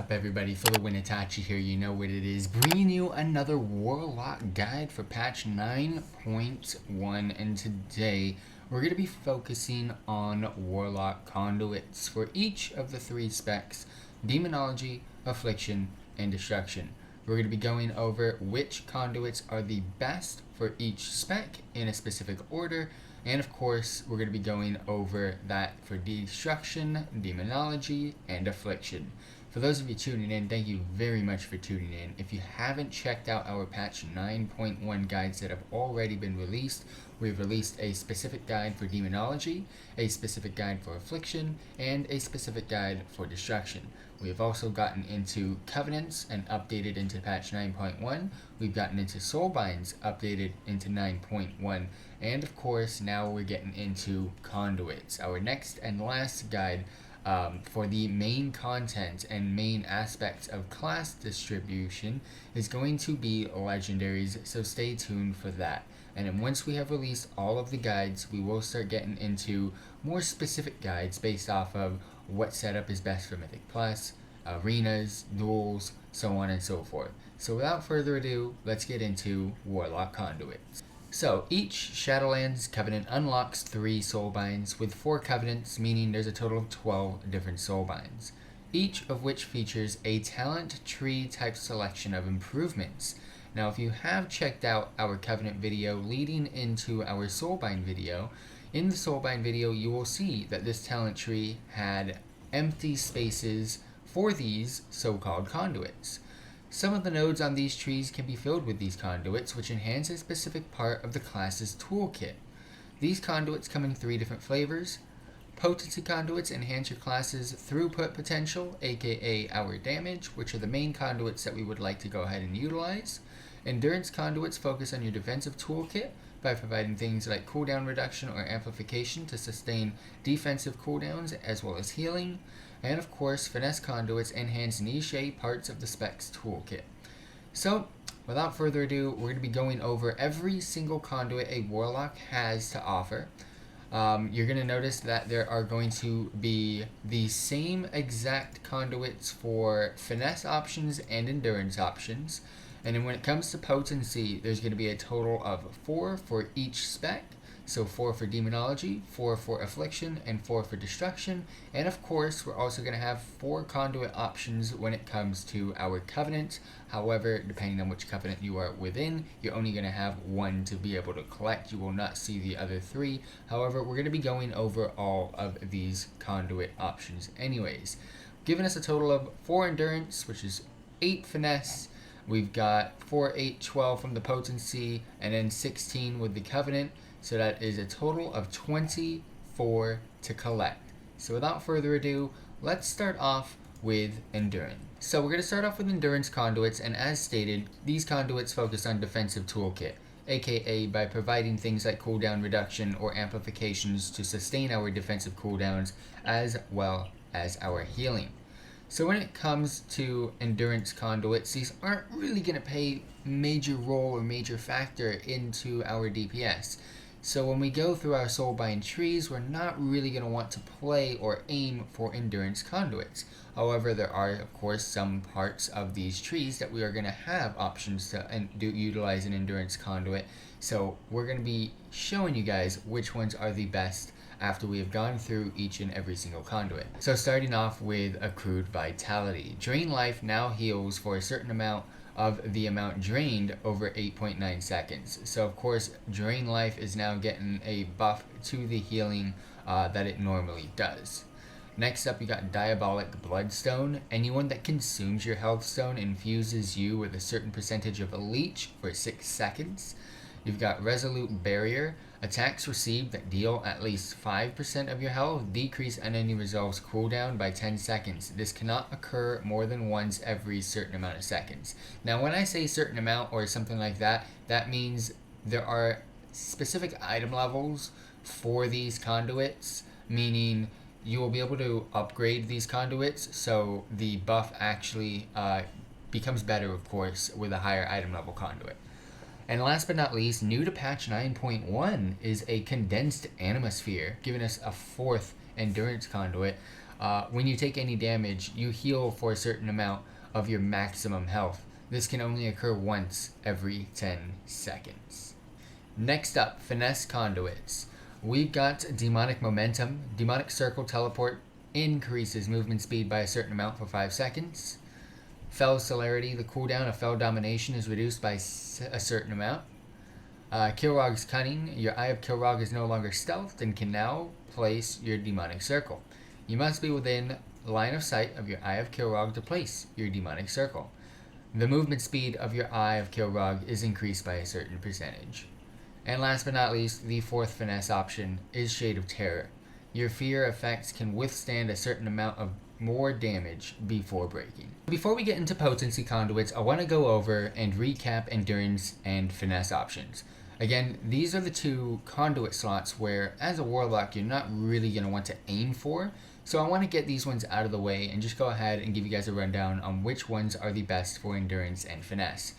up, everybody? FTWitachi here. You know what it is. Bringing you another Warlock guide for patch 9.1, and today we're going to be focusing on Warlock Conduits for each of the three specs: Demonology, Affliction, and Destruction. We're going to be going over which conduits are the best for each spec in a specific order, and of course we're going to be going over that for Destruction, Demonology, and Affliction. For those of you tuning in, thank you very much for tuning in. If you haven't checked out our patch 9.1 guides that have already been released, we've released a specific guide for Demonology, a specific guide for Affliction, and a specific guide for Destruction. We have also gotten into Covenants and updated into patch 9.1. We've gotten into Soulbinds, updated into 9.1. And of course, now we're getting into Conduits, our next and last guide for the main content and main aspects of class distribution is going to be legendaries, so stay tuned for that. And then once we have released all of the guides, we will start getting into more specific guides based off of what setup is best for Mythic Plus, arenas, duels, so on and so forth. So without further ado, let's get into Warlock Conduits. So each Shadowlands Covenant unlocks 3 Soulbinds, with 4 Covenants, meaning there's a total of 12 different Soulbinds, each of which features a talent tree type selection of improvements. Now if you have checked out our Covenant video leading into our Soulbind video, in the Soulbind video you will see that this talent tree had empty spaces for these so-called conduits. Some of the nodes on these trees can be filled with these conduits, which enhance a specific part of the class's toolkit. These conduits come in 3 different flavors. Potency conduits enhance your class's throughput potential, aka our damage, which are the main conduits that we would like to go ahead and utilize. Endurance conduits focus on your defensive toolkit by providing things like cooldown reduction or amplification to sustain defensive cooldowns as well as healing. And of course, finesse conduits enhance niche parts of the spec's toolkit. So, without further ado, we're going to be going over every single conduit a Warlock has to offer. You're going to notice that there are going to be the same exact conduits for finesse options and endurance options. And then when it comes to potency, there's going to be a total of 4 for each spec. So 4 for Demonology, 4 for Affliction, and 4 for Destruction. And of course, we're also going to have 4 conduit options when it comes to our Covenant. However, depending on which Covenant you are within, you're only going to have 1 to be able to collect. You will not see the other 3. However, we're going to be going over all of these conduit options anyways. Giving us a total of 4 Endurance, which is 8 Finesse. We've got 4, 8, 12 from the Potency, and then 16 with the Covenant. So that is a total of 24 to collect. So without further ado, let's start off with Endurance. So we're going to start off with Endurance conduits, and as stated, these conduits focus on defensive toolkit, aka by providing things like cooldown reduction or amplifications to sustain our defensive cooldowns as well as our healing. So when it comes to Endurance conduits, these aren't really going to play major role or major factor into our DPS. So when we go through our Soulbind trees, we're not really going to want to play or aim for Endurance conduits. However, there are, of course, some parts of these trees that we are going to have options to utilize an Endurance conduit. So we're going to be showing you guys which ones are the best after we have gone through each and every single conduit. So starting off with Accrued Vitality. Drain Life now heals for a certain amount of the amount drained over 8.9 seconds. So of course, Drain Life is now getting a buff to the healing that it normally does. Next up, you got Diabolic Bloodstone. Anyone that consumes your health stone infuses you with a certain percentage of a leech for 6 seconds. You've got Resolute Barrier. Attacks received that deal at least 5% of your health decrease enemy resolves cooldown by 10 seconds. This cannot occur more than once every certain amount of seconds. Now when I say certain amount or something like that, that means there are specific item levels for these conduits, meaning you will be able to upgrade these conduits so the buff actually becomes better, of course, with a higher item level conduit. And last but not least, new to patch 9.1 is a Condensed Animosphere, giving us a 4th Endurance conduit. When you take any damage, you heal for a certain amount of your maximum health. This can only occur once every 10 seconds. Next up, Finesse Conduits. We've got Demonic Momentum. Demonic Circle Teleport increases movement speed by a certain amount for 5 seconds. Fell Celerity, the cooldown of Fell Domination is reduced by a certain amount. Kilrog's Cunning, your Eye of Kilrog is no longer stealthed and can now place your Demonic Circle. You must be within line of sight of your Eye of Kilrog to place your Demonic Circle. The movement speed of your Eye of Kilrog is increased by a certain percentage. And last but not least, the fourth finesse option is Shade of Terror. Your fear effects can withstand a certain amount of more damage before breaking. Before we get into potency conduits, I want to go over and recap endurance and finesse options. Again, these are the two conduit slots where, as a warlock, you're not really going to want to aim for. So I want to get these ones out of the way and just go ahead and give you guys a rundown on which ones are the best for endurance and finesse.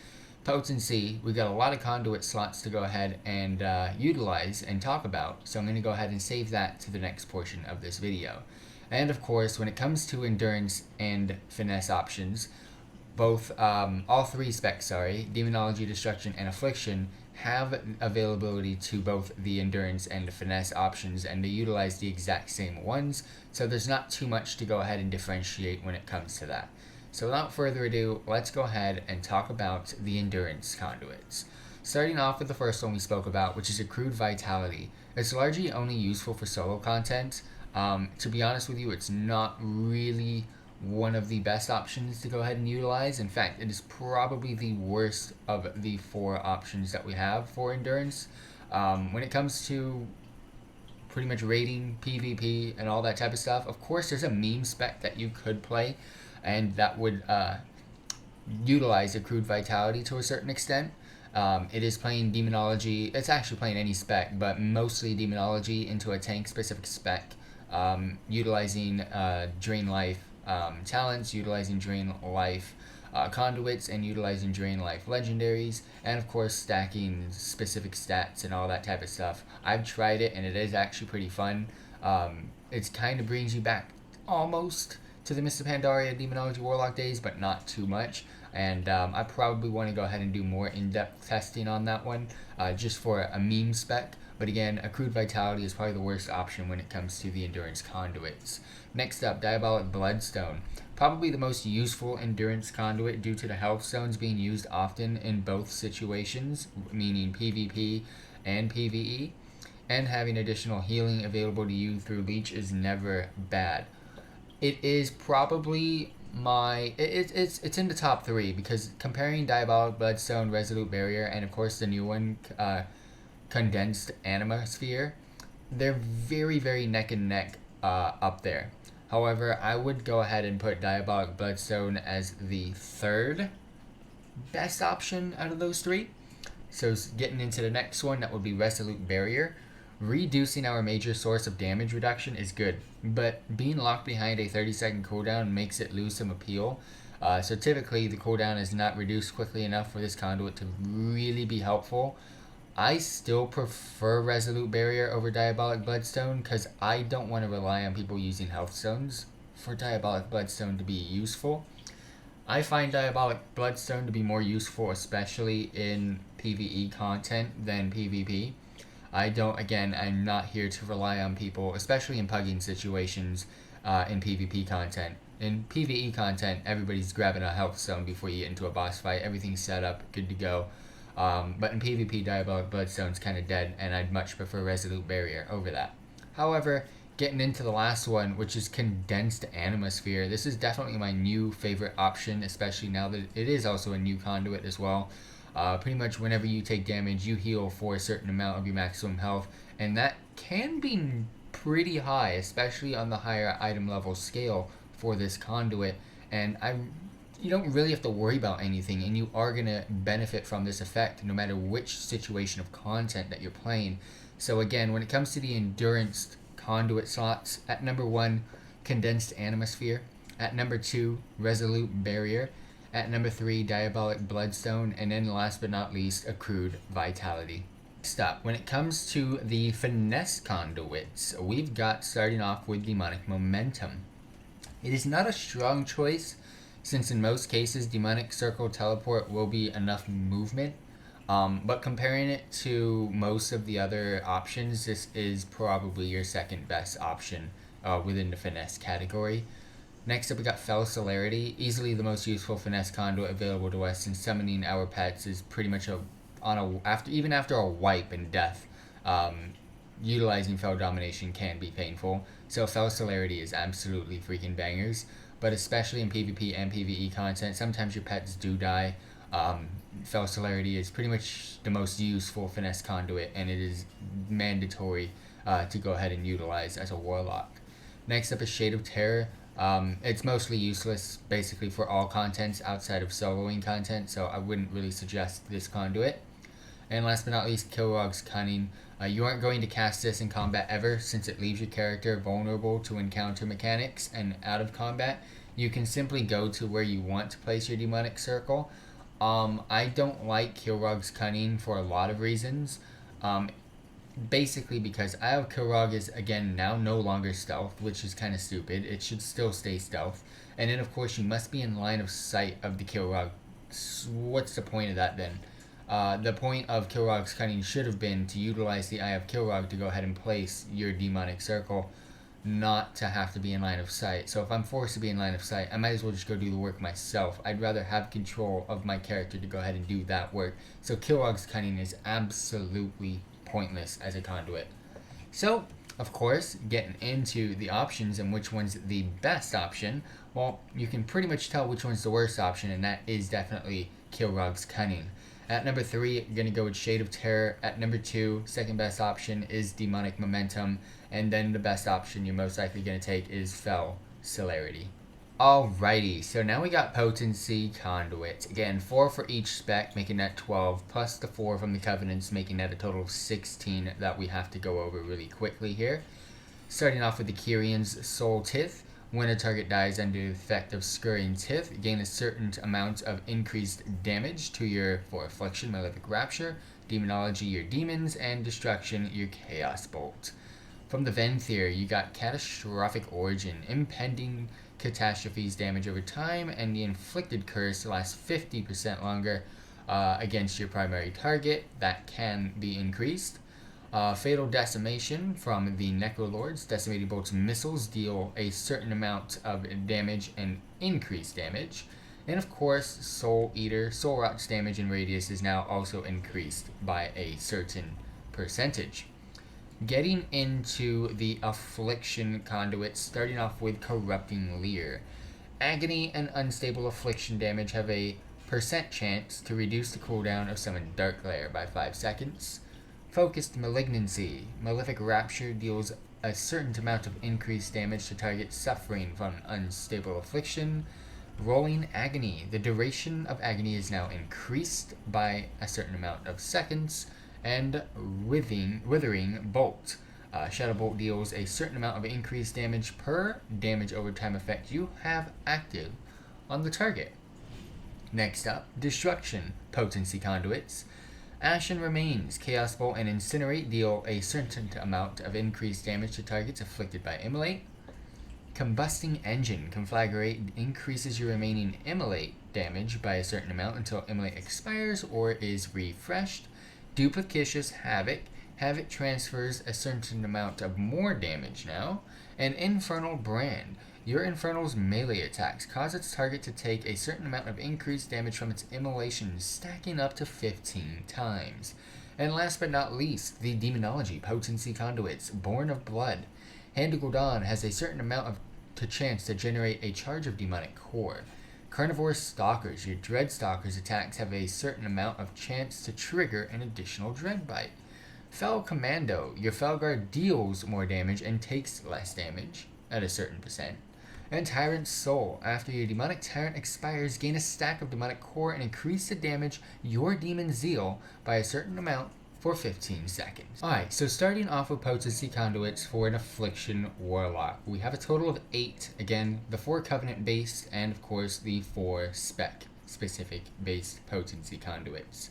Potency, we've got a lot of conduit slots to go ahead and utilize and talk about, so I'm going to go ahead and save that to the next portion of this video. And of course, when it comes to endurance and finesse options, both, all three specs, Demonology, Destruction, and Affliction, have availability to both the endurance and the finesse options, and they utilize the exact same ones, so there's not too much to go ahead and differentiate when it comes to that. So without further ado, let's go ahead and talk about the endurance conduits. Starting off with the first one we spoke about, which is Accrued Vitality. It's largely only useful for solo content. To be honest with you, it's not really one of the best options to go ahead and utilize. In fact, it is probably the worst of the four options that we have for endurance. When it comes to pretty much raiding, PvP, and all that type of stuff, of course there's a meme spec that you could play, and that would utilize Accrued Vitality to a certain extent. It is playing Demonology, it's actually playing any spec, but mostly Demonology into a tank specific spec, utilizing Drain Life talents, utilizing Drain Life conduits, and utilizing Drain Life legendaries, and of course stacking specific stats and all that type of stuff. I've tried it and it is actually pretty fun. It kind of brings you back almost to the Mr. Pandaria Demonology Warlock days, but not too much. And I probably want to go ahead and do more in-depth testing on that one, just for a meme spec. But again, Accrued Vitality is probably the worst option when it comes to the endurance conduits. Next up, Diabolic Bloodstone. Probably the most useful endurance conduit due to the health stones being used often in both situations, meaning PvP and PvE. And having additional healing available to you through Leech is never bad. It is probably it's in the top three, because comparing Diabolic Bloodstone, Resolute Barrier, and of course the new one, Condensed Anima Sphere, they're very, very neck and neck up there. However, I would go ahead and put Diabolic Bloodstone as the third best option out of those three. So getting into the next one, that would be Resolute Barrier. Reducing our major source of damage reduction is good, but being locked behind a 30-second cooldown makes it lose some appeal. So typically the cooldown is not reduced quickly enough for this conduit to really be helpful. I still prefer Resolute Barrier over Diabolic Bloodstone, because I don't want to rely on people using health stones for Diabolic Bloodstone to be useful. I find Diabolic Bloodstone to be more useful, especially in PvE content, than PvP. I'm not here to rely on people, especially in pugging situations, in PvP content. In PvE content, everybody's grabbing a health stone before you get into a boss fight. Everything's set up, good to go. But in PvP, Diabolic Bloodstone's kind of dead, and I'd much prefer Resolute Barrier over that. However, getting into the last one, which is Condensed Anima Sphere, this is definitely my new favorite option, especially now that it is also a new conduit as well. Pretty much whenever you take damage, you heal for a certain amount of your maximum health, and that can be pretty high, especially on the higher item level scale for this conduit, and you don't really have to worry about anything, and you are going to benefit from this effect no matter which situation of content that you're playing. So again, when it comes to the endurance conduit slots, at number 1, Condensed Anima Sphere, at number 2, Resolute Barrier, at number 3, Diabolic Bloodstone, and then last but not least, Accrued Vitality. Next up, when it comes to the finesse conduits, we've got, starting off with Demonic Momentum. It is not a strong choice, since in most cases Demonic Circle Teleport will be enough movement. But comparing it to most of the other options, this is probably your second best option within the finesse category. Next up, we got Fell Celerity, easily the most useful finesse conduit available to us, since summoning our pets is pretty much even after a wipe and death. Utilizing Fell Domination can be painful, so Fell Celerity is absolutely freaking bangers. But especially in PvP and PvE content, sometimes your pets do die. Fell Celerity is pretty much the most useful finesse conduit, and it is mandatory to go ahead and utilize as a Warlock. Next up is Shade of Terror. It's mostly useless basically for all contents outside of soloing content, so I wouldn't really suggest this conduit. And last but not least, Kilrog's Cunning. You aren't going to cast this in combat ever, since it leaves your character vulnerable to encounter mechanics, and out of combat, you can simply go to where you want to place your demonic circle. I don't like Kilrog's Cunning for a lot of reasons. Basically because Eye of Kilrog is, again, now no longer stealth, which is kind of stupid. It should still stay stealth. And then, of course, you must be in line of sight of the Kilrog. What's the point of that, then? The point of Kilrog's Cunning should have been to utilize the Eye of Kilrog to go ahead and place your demonic circle, not to have to be in line of sight. So if I'm forced to be in line of sight, I might as well just go do the work myself. I'd rather have control of my character to go ahead and do that work. So Kilrog's Cunning is absolutely pointless as a conduit. So, of course, getting into the options and which one's the best option, well, you can pretty much tell which one's the worst option, and that is definitely Kilrog's Cunning. At number 3, I'm going to go with Shade of Terror. At number 2, second best option is Demonic Momentum. And then the best option you're most likely going to take is Fell Celerity. Alrighty, so now we got Potency Conduits. Again, 4 for each spec, making that 12, plus the 4 from the Covenants, making that a total of 16 that we have to go over really quickly here. Starting off with the Kyrian's Soul Tith. When a target dies under the effect of Scurrying Tith, gain a certain amount of increased damage to your, for Affliction, Malefic Rapture, Demonology, your Demons, and Destruction, your Chaos Bolt. From the Venthyr, you got Catastrophic Origin, impending catastrophes damage over time, and the inflicted curse lasts 50% longer against your primary target. That can be increased. Fatal Decimation from the Necrolords. Decimating Bolt's missiles deal a certain amount of damage and increased damage. And of course, Soul Eater. Soul Rot's damage and radius is now also increased by a certain percentage. Getting into the Affliction conduits, starting off with Corrupting Leer. Agony and Unstable Affliction damage have a % chance to reduce the cooldown of Summoned Dark Glare by 5 seconds. Focused Malignancy. Malefic Rapture deals a certain amount of increased damage to targets suffering from Unstable Affliction. Rolling Agony. The duration of Agony is now increased by a certain amount of seconds. And Withering Bolt. Shadow Bolt deals a certain amount of increased damage per damage over time effect you have active on the target. Next up, Destruction Potency Conduits. Ashen Remains, Chaos Bolt, and Incinerate deal a certain amount of increased damage to targets afflicted by Immolate. Combusting Engine, Conflagrate, increases your remaining Immolate damage by a certain amount until Immolate expires or is refreshed. Duplicitious Havoc. Havoc transfers a certain amount of more damage now. And Infernal Brand. Your Infernal's melee attacks cause its target to take a certain amount of increased damage from its immolation, stacking up to 15 times. And last but not least, the Demonology Potency Conduits, Born of Blood. Hand of Gul'dan has a certain amount of chance to generate a charge of Demonic Core. Carnivore Stalkers. Your Dread Stalkers attacks have a certain amount of chance to trigger an additional Dread Bite. Fel Commando. Your Felguard deals more damage and takes less damage at a certain %. And Tyrant's Soul. After your Demonic Tyrant expires, gain a stack of Demonic Core and increase the damage your Demon Zeal by a certain amount for 15 seconds. Alright, so starting off with Potency Conduits for an Affliction Warlock. We have a total of 8. Again, the 4 Covenant based and of course the 4 spec specific based Potency Conduits.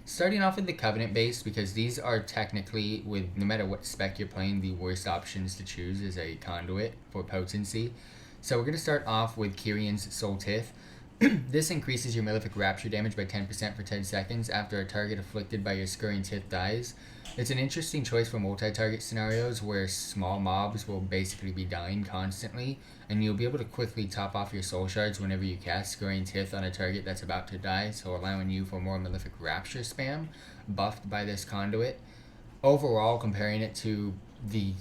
Starting off with the Covenant based, because these are technically, with no matter what spec you're playing, the worst options to choose as a conduit for potency. So we're going to start off with Kyrion's Soul Tith. This increases your Malefic Rapture damage by 10% for 10 seconds after a target afflicted by your Scurrying Tith dies. It's an interesting choice for multi-target scenarios where small mobs will basically be dying constantly, and you'll be able to quickly top off your soul shards whenever you cast Scurrying Tith on a target that's about to die, so allowing you for more Malefic Rapture spam, buffed by this Conduit. Overall, comparing it to the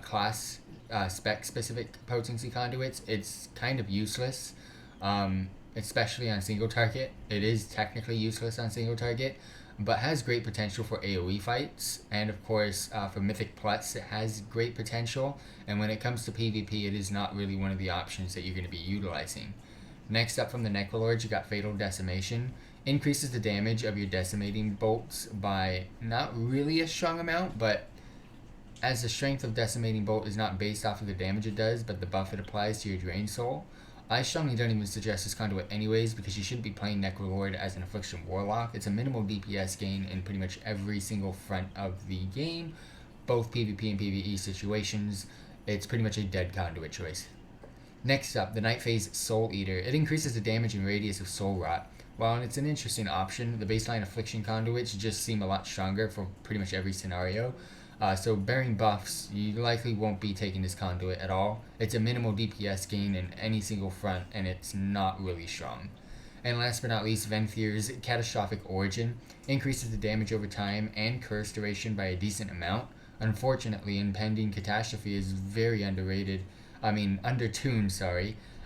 class spec-specific potency conduits, it's kind of useless, especially on single target. It is technically useless on single target, but has great potential for AoE fights, and of course for Mythic Plus it has great potential, and when it comes to PvP it is not really one of the options that you're going to be utilizing. Next up from the Necrolords, you got Fatal Decimation. Increases the damage of your decimating bolts by not really a strong amount, but as the strength of Decimating Bolt is not based off of the damage it does, but the buff it applies to your Drain Soul, I strongly don't even suggest this Conduit anyways, because you shouldn't be playing Necrolord as an Affliction Warlock. It's a minimal DPS gain in pretty much every single front of the game, both PvP and PvE situations. It's pretty much a dead Conduit choice. Next up, the Night Phase Soul Eater. It increases the damage and radius of Soul Rot. While it's an interesting option, the baseline Affliction Conduits just seem a lot stronger for pretty much every scenario. So bearing buffs, you likely won't be taking this Conduit at all. It's a minimal DPS gain in any single front, and it's not really strong. And last but not least, Venthyr's Catastrophic Origin increases the damage over time and curse duration by a decent amount. Unfortunately, Impending Catastrophe is very undertuned,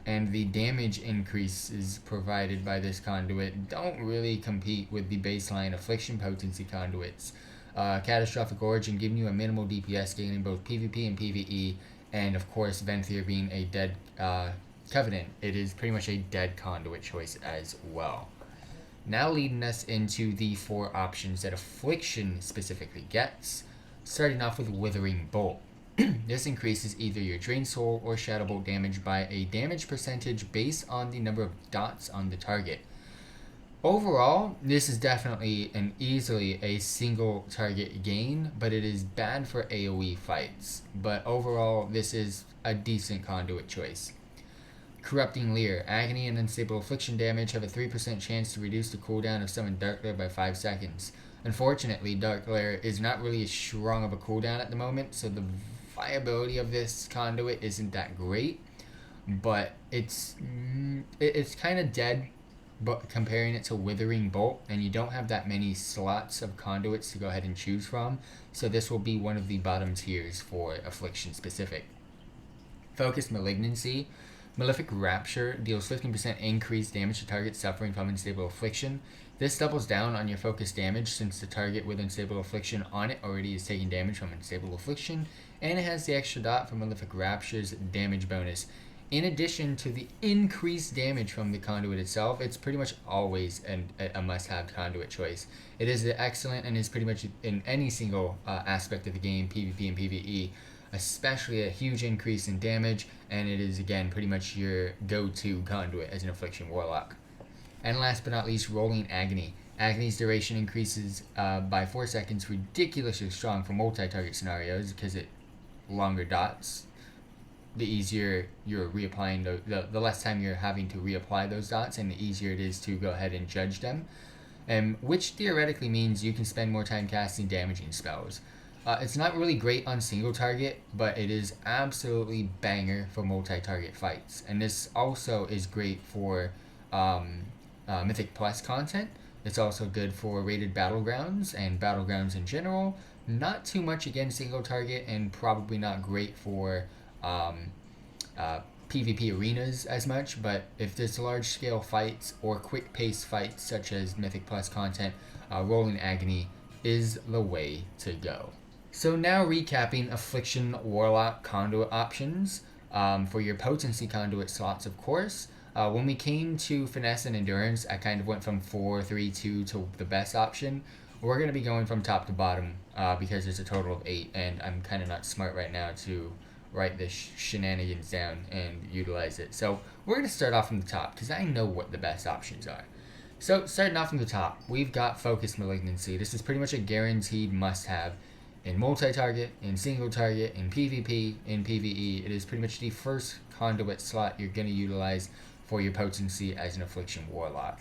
and the damage increases provided by this Conduit don't really compete with the baseline Affliction potency conduits. Catastrophic Origin giving you a minimal DPS gain in both PvP and PvE, and of course Venthyr being a dead Covenant, it is pretty much a dead Conduit choice as well. Now leading us into the 4 options that Affliction specifically gets, starting off with Withering Bolt. This increases either your Drain Soul or Shadow Bolt damage by a damage percentage based on the number of dots on the target. Overall, this is definitely and easily a single target gain, but it is bad for AoE fights. But overall, this is a decent Conduit choice. Corrupting Leer. Agony and Unstable Affliction damage have a 3% chance to reduce the cooldown of Summon Dark Glare by 5 seconds. Unfortunately, Dark Glare is not really as strong of a cooldown at the moment, so the viability of this Conduit isn't that great. But it's kind of dead, but comparing it to Withering Bolt, and you don't have that many slots of Conduits to go ahead and choose from, so this will be one of the bottom tiers for Affliction specific. Focused Malignancy. Malefic Rapture deals 15% increased damage to targets suffering from Unstable Affliction. This doubles down on your focus damage since the target with Unstable Affliction on it already is taking damage from Unstable Affliction, and it has the extra dot from Malefic Rapture's damage bonus. In addition to the increased damage from the Conduit itself, it's pretty much always a must-have Conduit choice. It is excellent and is pretty much in any single aspect of the game, PvP and PvE, especially a huge increase in damage, and it is again pretty much your go-to Conduit as an Affliction Warlock. And last but not least, Rolling Agony. Agony's duration increases by 4 seconds, ridiculously strong for multi-target scenarios because it longer dots. The easier you're reapplying, the less time you're having to reapply those dots, and the easier it is to go ahead and judge them. Which theoretically means you can spend more time casting damaging spells. It's not really great on single target, but it is absolutely banger for multi-target fights. And this also is great for Mythic Plus content. It's also good for rated battlegrounds and battlegrounds in general. Not too much against single target, and probably not great for PvP arenas as much, but if there's large scale fights or quick pace fights such as Mythic Plus content, Rolling Agony is the way to go. So now recapping Affliction Warlock Conduit options for your potency Conduit slots, of course. When we came to Finesse and Endurance, I kind of went from 4, 3, 2 to the best option. We're going to be going from top to bottom because there's a total of 8, and I'm kind of not smart right now to write this shenanigans down and utilize it. So we're going to start off from the top because I know what the best options are. So starting off from the top, we've got Focus Malignancy. This is pretty much a guaranteed must-have. in multi-target, in single target, in PvP, in PvE. It is pretty much the first conduit slot you're going to utilize for your potency as an Affliction Warlock.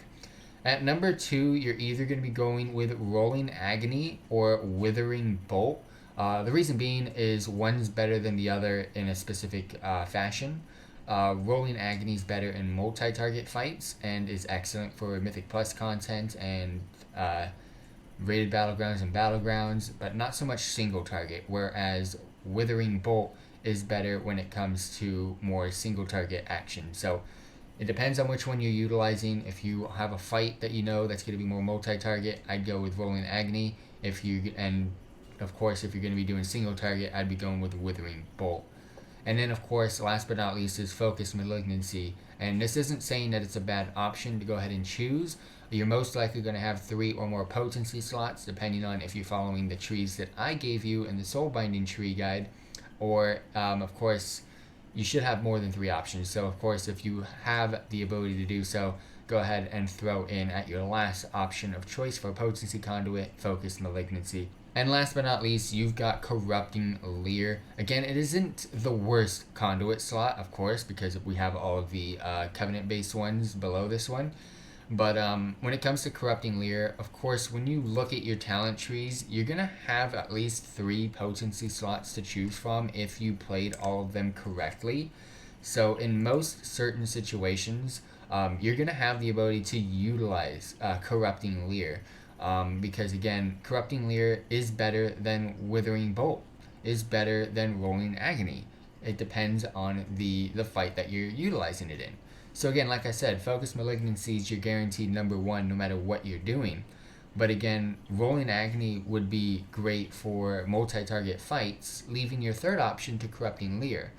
At number 2, you're either going to be going with Rolling Agony or Withering Bolt. The reason being is one's better than the other in a specific fashion. Rolling Agony is better in multi-target fights and is excellent for Mythic Plus content and rated battlegrounds and battlegrounds, but not so much single target, whereas Withering Bolt is better when it comes to more single target action. So it depends on which one you're utilizing. If you have a fight that you know that's going to be more multi-target, I'd go with Rolling Agony. And of course, if you're going to be doing single target, I'd be going with Withering Bolt. And then, of course, last but not least is Focus Malignancy. And this isn't saying that it's a bad option to go ahead and choose. You're most likely going to have 3 or more potency slots, depending on if you're following the trees that I gave you in the Soulbinding Tree Guide. Or, of course, you should have more than 3 options. So, of course, if you have the ability to do so, go ahead and throw in at your last option of choice for Potency Conduit, Focus Malignancy. And last but not least, you've got Corrupting Leer. Again, it isn't the worst conduit slot, of course, because we have all of the Covenant-based ones below this one. But when it comes to Corrupting Leer, of course, when you look at your talent trees, you're going to have at least 3 potency slots to choose from if you played all of them correctly. So in most certain situations, you're going to have the ability to utilize Corrupting Leer. Because again, Corrupting Leer is better than Withering Bolt, is better than Rolling Agony. It depends on the fight that you're utilizing it in. So again, like I said, Focus Malignancy is your guaranteed number 1 no matter what you're doing. But again, Rolling Agony would be great for multi-target fights, leaving your third option to Corrupting Leer.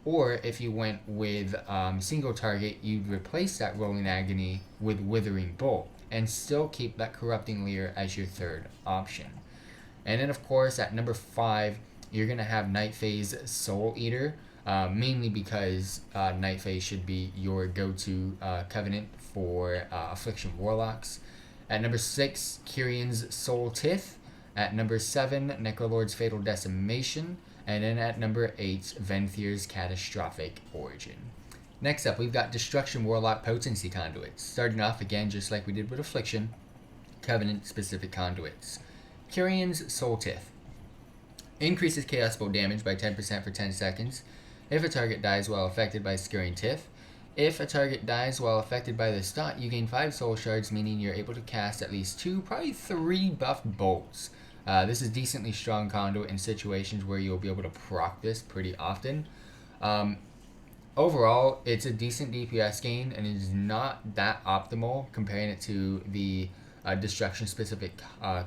Or if you went with single target, you'd replace that Rolling Agony with Withering Bolt and still keep that Corrupting Leer as your third option. And then of course at number 5, you're going to have Night Phase Soul Eater. Mainly because Night Phase should be your go-to covenant for Affliction Warlocks. At number 6, Kyrian's Soul Tith. At number 7, Necrolord's Fatal Decimation. And then at number 8, Venthyr's Catastrophic Origin. Next up, we've got Destruction Warlock Potency Conduits. Starting off again, just like we did with Affliction, Covenant-specific conduits. Kyrian's Soul Tith. Increases Chaos Bolt damage by 10% for 10 seconds. If a target dies while affected by Scurrying Tith. If a target dies while affected by this dot, you gain 5 soul shards, meaning you're able to cast at least 2, probably 3 buffed bolts. This is decently strong conduit in situations where you'll be able to proc this pretty often. Overall, it's a decent DPS gain and is not that optimal comparing it to the destruction-specific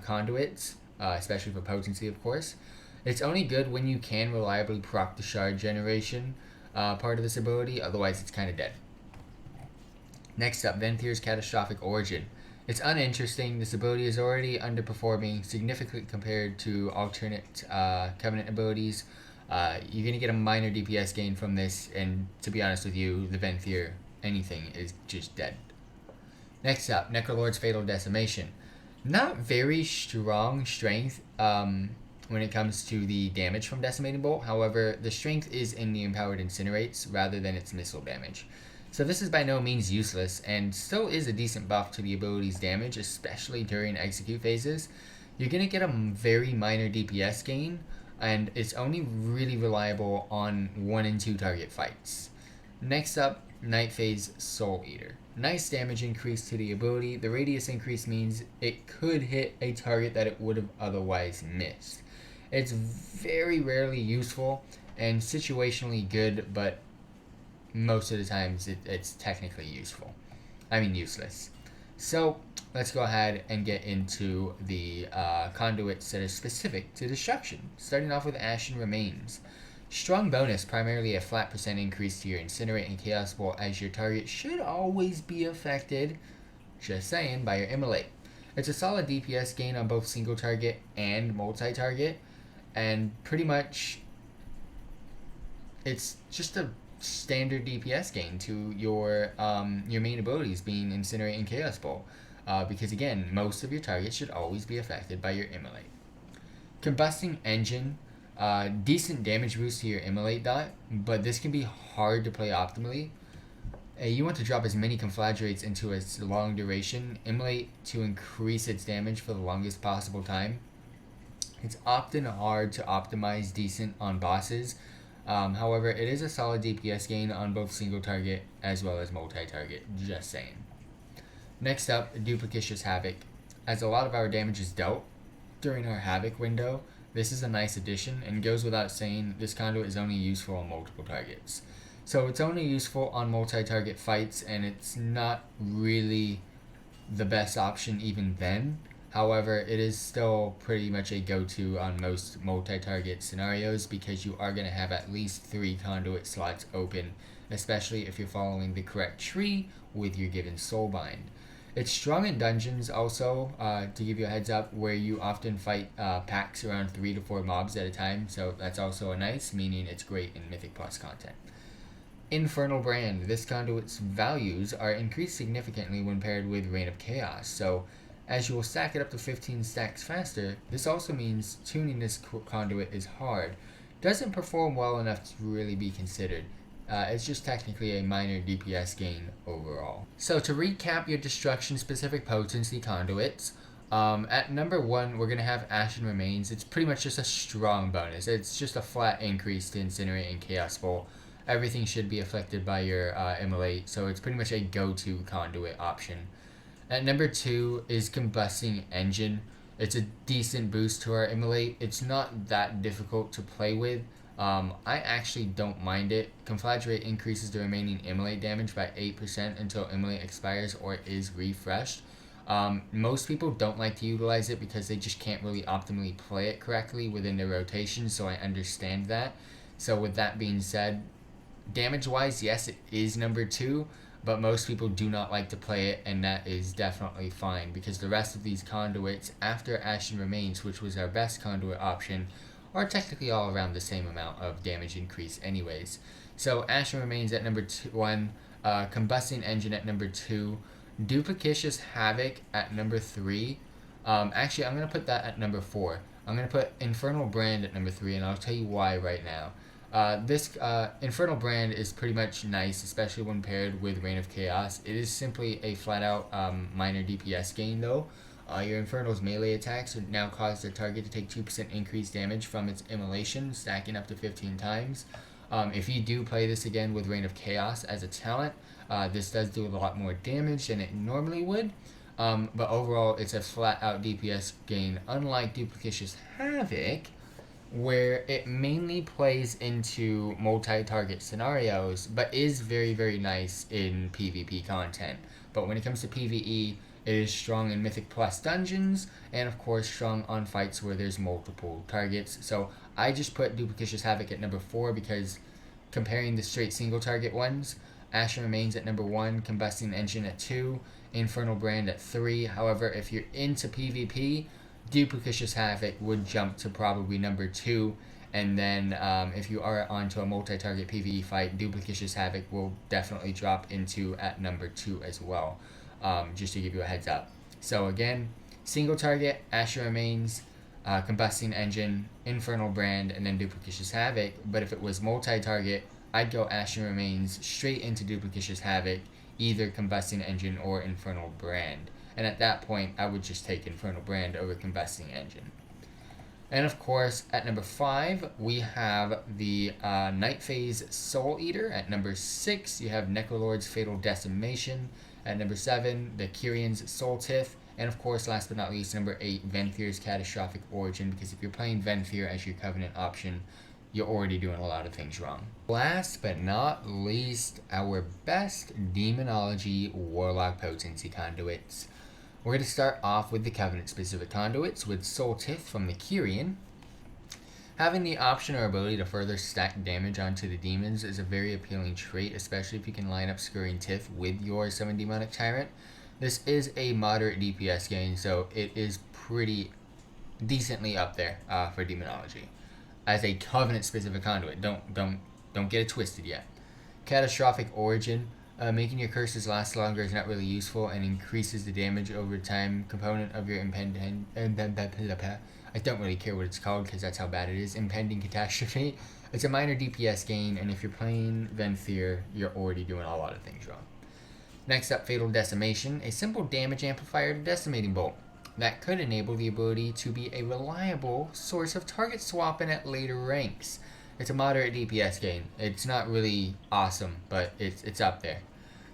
conduits, especially for potency, of course. It's only good when you can reliably proc the shard generation part of this ability, otherwise it's kind of dead. Next up, Venthyr's Catastrophic Origin. It's uninteresting. This ability is already underperforming significantly compared to alternate Covenant abilities. You're going to get a minor DPS gain from this, and to be honest with you, the Venthyr, anything, is just dead. Next up, Necrolord's Fatal Decimation. Not very strong strength when it comes to the damage from Decimating Bolt. However, the strength is in the Empowered Incinerates rather than its missile damage. So this is by no means useless, and still is a decent buff to the ability's damage, especially during execute phases. You're going to get a very minor DPS gain, and it's only really reliable on 1 and 2 target fights. Next up, Night Phase Soul Eater. Nice damage increase to the ability. The radius increase means it could hit a target that it would have otherwise missed. It's very rarely useful and situationally good, but most of the times it's technically useful. I mean useless. So let's go ahead and get into the conduits that are specific to destruction. Starting off with Ashen Remains. Strong bonus, primarily a flat % increase to your Incinerate and Chaos Bolt, as your target should always be affected, just saying, by your Immolate. It's a solid DPS gain on both single target and multi-target, and pretty much it's just a standard DPS gain to your main abilities being Incinerate and Chaos Bolt, because again, most of your targets should always be affected by your Immolate. Combusting Engine, decent damage boost to your Immolate dot, but this can be hard to play optimally. You want to drop as many conflagrates into its long duration, Immolate to increase its damage for the longest possible time. It's often hard to optimize decent on bosses. However, it is a solid DPS gain on both single target as well as multi-target, just saying. Next up, Duplicitious Havoc. As a lot of our damage is dealt during our Havoc window, this is a nice addition, and goes without saying, this conduit is only useful on multiple targets. So it's only useful on multi-target fights, and it's not really the best option even then. However, it is still pretty much a go-to on most multi-target scenarios because you are going to have at least 3 conduit slots open, especially if you're following the correct tree with your given soulbind. It's strong in dungeons also, to give you a heads up, where you often fight packs around 3 to 4 mobs at a time, so that's also a nice, meaning it's great in Mythic Plus content. Infernal Brand. This conduit's values are increased significantly when paired with Reign of Chaos, so as you will stack it up to 15 stacks faster, this also means tuning this conduit is hard. Doesn't perform well enough to really be considered. It's just technically a minor DPS gain overall. So to recap your destruction specific potency conduits, at number 1 we're going to have Ashen Remains. It's pretty much just a strong bonus. It's just a flat increase to Incinerate and Chaos Bowl. Everything should be affected by your Immolate, so it's pretty much a go-to conduit option. At number 2 is Combusting Engine. It's a decent boost to our Immolate. It's not that difficult to play with. I actually don't mind it. Conflagrate increases the remaining Immolate damage by 8% until Immolate expires or is refreshed. Most people don't like to utilize it because they just can't really optimally play it correctly within their rotation, so I understand that. So with that being said, damage-wise, yes, it is number 2, but most people do not like to play it, and that is definitely fine because the rest of these conduits after Ashen Remains, which was our best conduit option, are technically all around the same amount of damage increase anyways. So Ashen Remains at number 1, Combusting Engine at number 2, Duplicitious Havoc at number 3. Actually, I'm going to put that at number 4. I'm going to put Infernal Brand at number 3, and I'll tell you why right now. This Infernal Brand is pretty much nice, especially when paired with Reign of Chaos. It is simply a flat-out minor DPS gain, though. Your Infernal's melee attacks would now cause the target to take 2% increased damage from its immolation, stacking up to 15 times. If you do play this again with Reign of Chaos as a talent, this does do a lot more damage than it normally would. But overall, it's a flat-out DPS gain, unlike Duplicitious Havoc, where it mainly plays into multi-target scenarios, but is very, very nice in PvP content. But when it comes to PvE, it is strong in Mythic Plus dungeons, and of course strong on fights where there's multiple targets. So I just put Duplicitious Havoc at number 4 because comparing the straight single target ones, Ashen Remains at number 1, Combusting Engine at 2, Infernal Brand at 3. However, if you're into PvP, Duplicitious Havoc would jump to probably number 2, and then if you are onto a multi-target PvE fight, Duplicitious Havoc will definitely drop into at number 2 as well, just to give you a heads up. So again, single target, Ashen Remains, Combusting Engine, Infernal Brand, and then Duplicitious Havoc. But if it was multi-target, I'd go Ashen Remains straight into Duplicitious Havoc, either Combusting Engine or Infernal Brand. And at that point, I would just take Infernal Brand over Combusting Engine. And of course, at number 5, we have the Night Phase Soul Eater. At number 6, you have Necrolord's Fatal Decimation. At number 7, the Kyrian's Soul Tith. And of course, last but not least, number 8, Venthyr's Catastrophic Origin. Because if you're playing Venthyr as your Covenant option, you're already doing a lot of things wrong. Last but not least, our best Demonology Warlock Potency Conduits. We're going to start off with the Covenant-specific conduits with Soul Tith from the Kyrian. Having the option or ability to further stack damage onto the demons is a very appealing trait, especially if you can line up Scurrying Tith with your Summon Demonic Tyrant. This is a moderate DPS gain, so it is pretty decently up there for Demonology. As a Covenant-specific conduit, don't get it twisted yet. Catastrophic Origin. Making your curses last longer is not really useful and increases the damage over time component of your impending. I don't really care what it's called because that's how bad it is. Impending catastrophe. It's a minor DPS gain, and if you're playing Venthyr, you're already doing a lot of things wrong. Next up, Fatal Decimation, a simple damage amplifier to Decimating Bolt that could enable the ability to be a reliable source of target swapping at later ranks. It's a moderate DPS gain. It's not really awesome, but it's up there.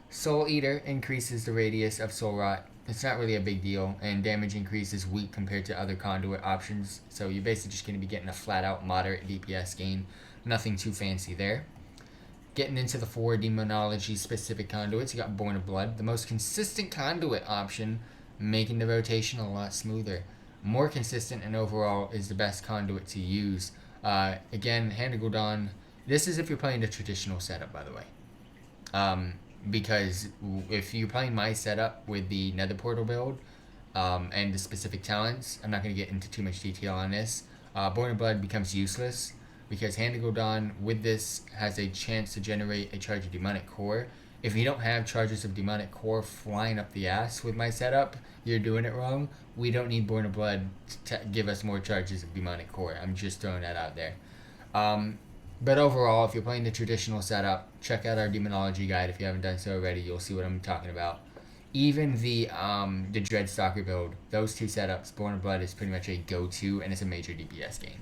Soul Eater increases the radius of Soul Rot. It's not really a big deal, and damage increase is weak compared to other conduit options, so you're basically just going to be getting a flat-out moderate DPS gain. Nothing too fancy there. Getting into the 4 demonology-specific conduits, you got Born of Blood, the most consistent conduit option, making the rotation a lot smoother. More consistent and overall is the best conduit to use. Again, Hand of Gul'dan, this is if you're playing the traditional setup, by the way. Because if you're playing my setup with the Nether Portal build and the specific talents, I'm not going to get into too much detail on this. Born of Blood becomes useless because Hand of Gul'dan with this has a chance to generate a charge of Demonic Core. If you don't have charges of Demonic Core flying up the ass with my setup, you're doing it wrong. We don't need Born of Blood to give us more charges of Demonic Core. I'm just throwing that out there. But overall, if you're playing the traditional setup, check out our Demonology guide. If you haven't done so already, you'll see what I'm talking about. Even the Dreadstalker build, those two setups, Born of Blood is pretty much a go-to, and it's a major DPS gain.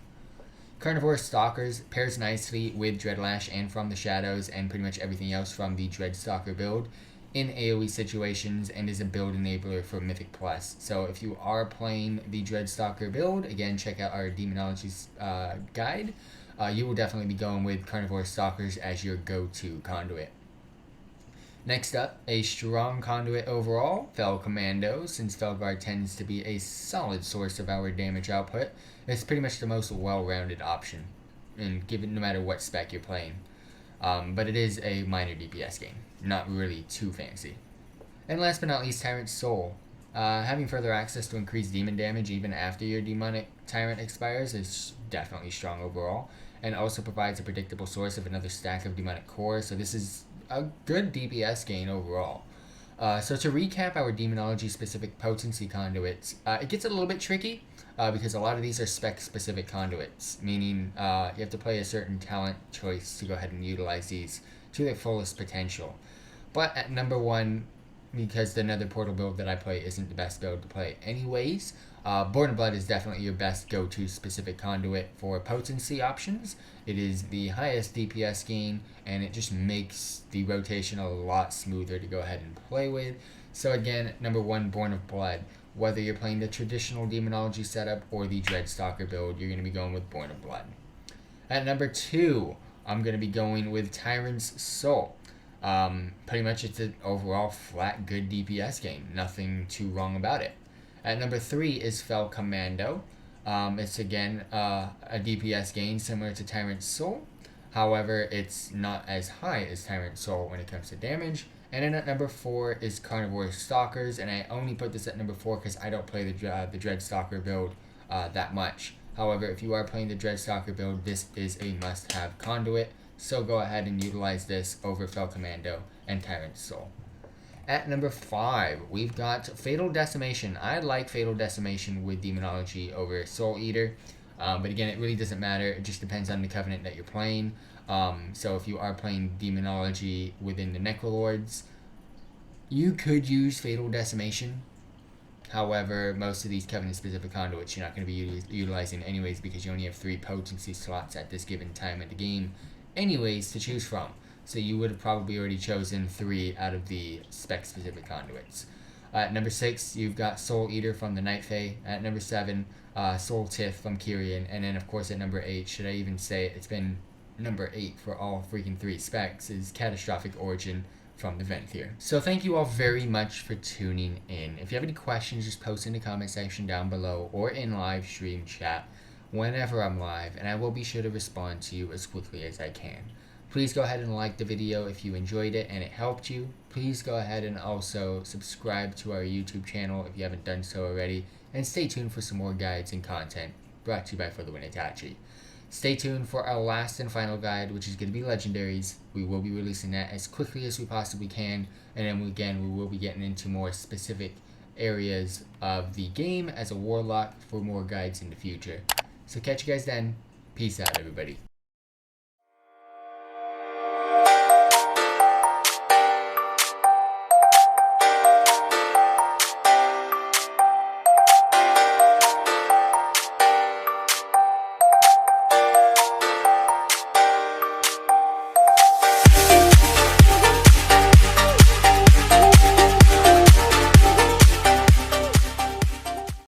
Carnivore Stalkers pairs nicely with Dreadlash and From the Shadows and pretty much everything else from the Dreadstalker build in AoE situations and is a build enabler for Mythic Plus. So if you are playing the Dreadstalker build, again, check out our Demonology guide. You will definitely be going with Carnivore Stalkers as your go-to conduit. Next up, a strong conduit overall, Fel Commando. Since Felguard tends to be a solid source of our damage output, it's pretty much the most well-rounded option, and given no matter what spec you're playing. But it is a minor DPS gain, not really too fancy. And last but not least, Tyrant Soul. Having further access to increased demon damage even after your demonic tyrant expires is definitely strong overall, and also provides a predictable source of another stack of demonic core, so this is a good DPS gain overall. So to recap our demonology specific potency conduits, it gets a little bit tricky because a lot of these are spec specific conduits, meaning you have to play a certain talent choice to go ahead and utilize these to their fullest potential. But at number 1, because the Nether Portal build that I play isn't the best build to play anyways, Born of Blood is definitely your best go-to specific conduit for potency options. It is the highest DPS gain, and it just makes the rotation a lot smoother to go ahead and play with. So again, number 1, Born of Blood. Whether you're playing the traditional Demonology setup or the Dreadstalker build, you're going to be going with Born of Blood. At number 2, I'm going to be going with Tyrant's Soul. Pretty much it's an overall flat good DPS gain. Nothing too wrong about it. At number 3 is Fel Commando. It's again a DPS gain similar to Tyrant's Soul. However, it's not as high as Tyrant's Soul when it comes to damage. And then at number 4 is Carnivore Stalkers, and I only put this at number 4 because I don't play the Dreadstalker build that much. However, if you are playing the Dreadstalker build, this is a must-have conduit. So go ahead and utilize this over Fel Commando and Tyrant's Soul. At number 5, we've got Fatal Decimation. I like Fatal Decimation with Demonology over Soul Eater. But again, it really doesn't matter. It just depends on the Covenant that you're playing. So if you are playing Demonology within the Necrolords, you could use Fatal Decimation. However, most of these Covenant-specific conduits you're not going to be utilizing anyways because you only have 3 potency slots at this given time in the game anyways to choose from. So you would have probably already chosen 3 out of the spec-specific conduits. At number 6, you've got Soul Eater from the Night Fae. At number 7, Soul Tiff from Kyrian. And then, of course, at number 8, should I even say it's been number 8 for all freaking 3 specs, is Catastrophic Origin from the Venthyr. So thank you all very much for tuning in. If you have any questions, just post in the comment section down below or in live stream chat whenever I'm live, and I will be sure to respond to you as quickly as I can. Please go ahead and like the video if you enjoyed it and it helped you. Please go ahead and also subscribe to our YouTube channel if you haven't done so already, and stay tuned for some more guides and content brought to you by FTWitachi. Stay tuned for our last and final guide, which is going to be legendaries. We will be releasing that as quickly as we possibly can, and then again we will be getting into more specific areas of the game as a warlock for more guides in the future. So catch you guys then. Peace out, everybody.